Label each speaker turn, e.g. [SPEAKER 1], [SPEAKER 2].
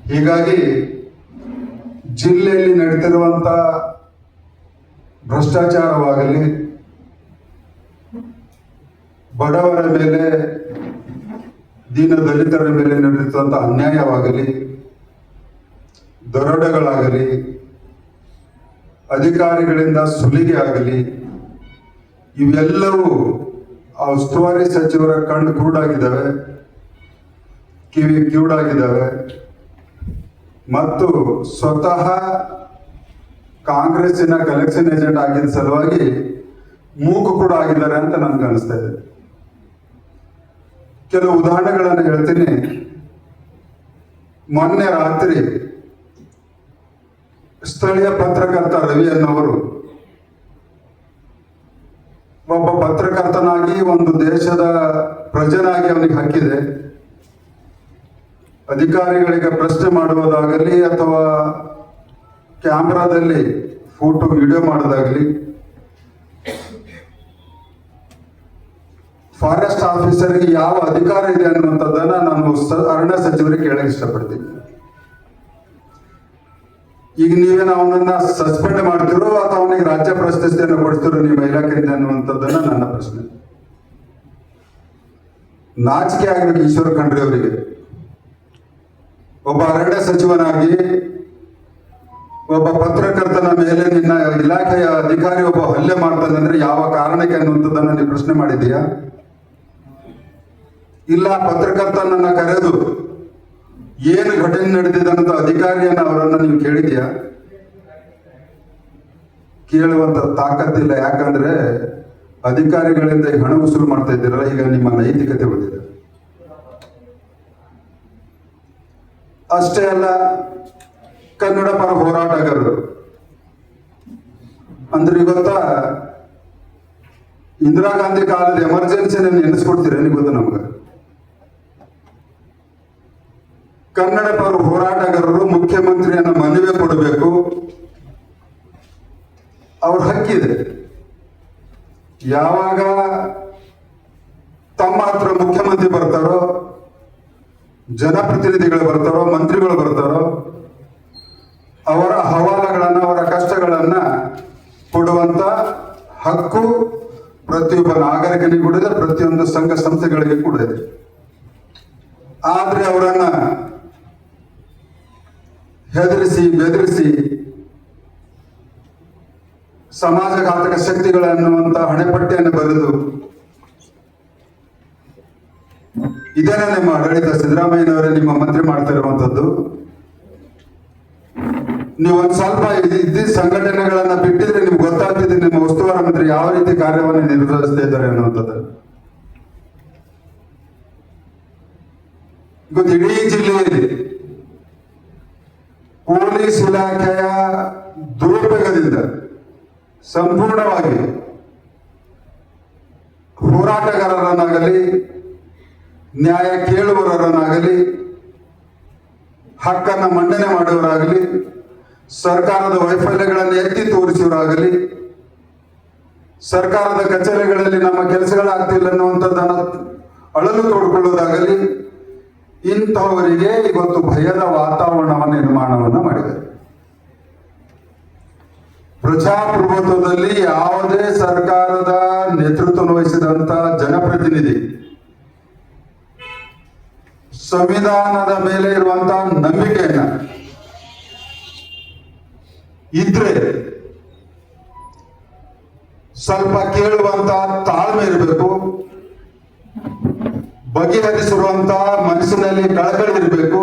[SPEAKER 1] ಹೀಗಾಗಿ ಜಿಲ್ಲೆಯಲ್ಲಿ ನಡೀತಿರುವಂಥ ಭ್ರಷ್ಟಾಚಾರವಾಗಲಿ, ಬಡವರ ಮೇಲೆ, ದೀನ ದಲಿತರ ಮೇಲೆ ನಡೆಯುವಂಥ ಅನ್ಯಾಯವಾಗಲಿ, ದರೋಡೆಗಳಾಗಲಿ, ಅಧಿಕಾರಿಗಳಿಂದ ಸುಲಿಗೆ ಆಗಲಿ, ಇವೆಲ್ಲವೂ ಆ ಉಸ್ತುವಾರಿ ಸಚಿವರ ಕಣ್ಣು ಕುರುಡಾಗಿದ್ದಾವೆ, ಕಿವಿ ಕಿವುಡಾಗಿದ್ದಾವೆ ಮತ್ತು ಸ್ವತಃ ಕಾಂಗ್ರೆಸ್ಸಿನ ಕಲೆಕ್ಷನ್ ಏಜೆಂಟ್ ಆಗಿದ್ದ ಸಲುವಾಗಿ ಮೂಗು ಕೂಡ ಆಗಿದ್ದಾರೆ ಅಂತ ನನ್ಗೆ ಅನಿಸ್ತಾ ಇದೆ. ಕೆಲವು ಉದಾಹರಣೆಗಳನ್ನು ಹೇಳ್ತೀನಿ. ಮೊನ್ನೆ ರಾತ್ರಿ ಸ್ಥಳೀಯ ಪತ್ರಕರ್ತ ರವಿ ಅನ್ನೋರು ಒಬ್ಬ ಪತ್ರಕರ್ತನಾಗಿ ಒಂದು ದೇಶದ ಪ್ರಜೆನಾಗಿ ಅವನಿಗೆ ಹಕ್ಕಿದೆ. ಅಧಿಕಾರಿಗಳಿಗೆ ಪ್ರಶ್ನೆ ಮಾಡುವುದಾಗಲಿ ಅಥವಾ ಕ್ಯಾಮ್ರಾದಲ್ಲಿ ಫೋಟೋ ವಿಡಿಯೋ ಮಾಡೋದಾಗಲಿ, ಫಾರೆಸ್ಟ್ ಆಫೀಸರ್ಗೆ ಯಾವ ಅಧಿಕಾರ ಇದೆ ಅನ್ನುವಂಥದ್ದನ್ನ ನಾನು ಅರಣ್ಯ ಸಚಿವರಿಗೆ ಕೇಳಕ್ಕೆ ಇಷ್ಟಪಡ್ತೀನಿ. ಈಗ ನೀವೇನು ಅವನನ್ನ ಸಸ್ಪೆಂಡ್ ಮಾಡ್ತಿರೋ ಅಥವಾ ಅವನಿಗೆ ರಾಜ್ಯ ಪ್ರಶಸ್ತಿಯನ್ನು ಕೊಡ್ತಿರೋ ನಿಮ್ಮ ಇಲಾಖೆಯಿಂದ ಅನ್ನುವಂಥದ್ದನ್ನ ನನ್ನ ಪ್ರಶ್ನೆ. ನಾಚಿಕೆ ಆಗಬೇಕು ಈಶ್ವರ ಖಂಡ್ರೆ ಅವರಿಗೆ. ಒಬ್ಬ ಅರಣ್ಯ ಸಚಿವನಾಗಿ ಒಬ್ಬ ಪತ್ರಕರ್ತನ ಮೇಲೆ ನಿನ್ನ ಇಲಾಖೆಯ ಅಧಿಕಾರಿ ಒಬ್ಬ ಹಲ್ಲೆ ಮಾಡ್ತಾನಂದ್ರೆ ಯಾವ ಕಾರಣಕ್ಕೆ ಅನ್ನುವಂಥದ್ದನ್ನ ನೀವು ಪ್ರಶ್ನೆ ಮಾಡಿದೀಯಾ? ಇಲ್ಲ ಪತ್ರಕರ್ತನನ್ನ ಕರೆದು ಏನು ಘಟನೆ ನಡೆದಿದೆ ಅನ್ನೋದು ಅಧಿಕಾರಿಯನ್ನ ಅವರನ್ನ ನೀವು ಕೇಳಿದ್ಯಾ? ಕೇಳುವಂತ ತಾಕತ್ತಿಲ್ಲ. ಯಾಕಂದ್ರೆ ಅಧಿಕಾರಿಗಳಿಂದ ಹಣ ವಸೂಲು ಮಾಡ್ತಾ ಇದ್ದೀರಲ್ಲ, ಈಗ ನಿಮ್ಮ ನೈತಿಕತೆ ಬಂದಿದೆ. ಅಷ್ಟೇ ಅಲ್ಲ, ಕನ್ನಡ ಪರ ಹೋರಾಟಗಾರರು ಅಂದ್ರೆ ಗೊತ್ತಾ, ಇಂದಿರಾ ಗಾಂಧಿ ಕಾಲದ ಎಮರ್ಜೆನ್ಸಿನ ನೆನೆಸ್ಕೊಡ್ತೀರ ಗೊತ್ತಾ ನಮ್ಗೆ? ಕನ್ನಡ ಪರ ಹೋರಾಟಗಾರರು ಮುಖ್ಯಮಂತ್ರಿಯನ್ನ ಮನವಿ ಕೊಡಬೇಕು, ಅವ್ರ ಹಕ್ಕಿದೆ. ಯಾವಾಗ ತಮ್ಮ ಹತ್ರ ಮುಖ್ಯಮಂತ್ರಿ ಬರ್ತಾರೋ, ಜನಪ್ರತಿನಿಧಿಗಳು ಬರ್ತಾರೋ, ಮಂತ್ರಿಗಳು ಬರ್ತಾರೋ, ಅವರ ಅಹವಾಲುಗಳನ್ನ, ಅವರ ಕಷ್ಟಗಳನ್ನ ಕೊಡುವಂತ ಹಕ್ಕು ಪ್ರತಿಯೊಬ್ಬ ನಾಗರಿಕನಿಗೆ ಕೂಡ ಇದೆ, ಪ್ರತಿಯೊಂದು ಸಂಘ ಸಂಸ್ಥೆಗಳಿಗೆ ಕೂಡ ಇದೆ. ಆದ್ರೆ ಅವರನ್ನ ಹೆದರಿಸಿ ಬೆದರಿಸಿ ಸಮಾಜಘಾತಕ ಶಕ್ತಿಗಳನ್ನುವಂತ ಹಣೆಪಟ್ಟಿಯನ್ನು ಬರೆದು, ಇದೇನ ನಿಮ್ಮ ಆಡಳಿತ? ಸಿದ್ದರಾಮಯ್ಯನವರೇ ನಿಮ್ಮ ಮಂತ್ರಿ ಮಾಡ್ತಾ ಇರುವಂತದ್ದು. ನೀವು ಒಂದ್ ಸ್ವಲ್ಪ ಇದ್ದ ಸಂಘಟನೆಗಳನ್ನ ಬಿಟ್ಟಿದ್ರೆ ನಿಮ್ಗೆ ಗೊತ್ತಾಗ್ತಿದೆ ನಿಮ್ಮ ಉಸ್ತುವಾರಿ ಮಂತ್ರಿ ಯಾವ ರೀತಿ ಕಾರ್ಯವನ್ನು ನಿರ್ವಹಿಸ್ತಾ ಇದ್ದಾರೆ ಅನ್ನುವಂಥದ್ದು. ಇವತ್ತು ಇಡೀ ಜಿಲ್ಲೆಯಲ್ಲಿ ಪೊಲೀಸ್ ಇಲಾಖೆಯ ದುರುಪಯೋಗದಿಂದ ಸಂಪೂರ್ಣವಾಗಿ ಹೋರಾಟಗಾರರನ್ನಾಗಲಿ, ನ್ಯಾಯ ಕೇಳುವವರನ್ನಾಗಲಿ, ಹಕ್ಕನ್ನ ಮಂಡನೆ ಮಾಡುವವರಾಗಲಿ, ಸರ್ಕಾರದ ವೈಫಲ್ಯಗಳನ್ನು ಎತ್ತಿ ತೋರಿಸುವವರಾಗಲಿ, ಸರ್ಕಾರದ ಕಚೇರಿಗಳಲ್ಲಿ ನಮ್ಮ ಕೆಲಸಗಳಾಗ್ತಿಲ್ಲ ಅನ್ನುವಂಥದ್ದನ್ನು ಅಳಲು ತೋಡ್ಕೊಳ್ಳೋದಾಗಲಿ, ಇಂಥವರಿಗೆ ಇವತ್ತು ಭಯದ ವಾತಾವರಣವನ್ನು ನಿರ್ಮಾಣವನ್ನು ಮಾಡಿದ್ದಾರೆ. ಪ್ರಜಾಪ್ರಭುತ್ವದಲ್ಲಿ ಯಾವುದೇ ಸರ್ಕಾರದ ನೇತೃತ್ವ ವಹಿಸಿದಂತ ಜನಪ್ರತಿನಿಧಿ ಸಂವಿಧಾನದ ಮೇಲೆ ಇರುವಂತಹ ನಂಬಿಕೆಯನ್ನ ಇದ್ರೆ ಸ್ವಲ್ಪ ಕೇಳುವಂತ ತಾಳ್ಮೆ ಇರಬೇಕು, ಬಗೆಹರಿಸಿರುವಂತ ಮನಸ್ಸಿನಲ್ಲಿ ಕಳಕಳಿ ಇರಬೇಕು.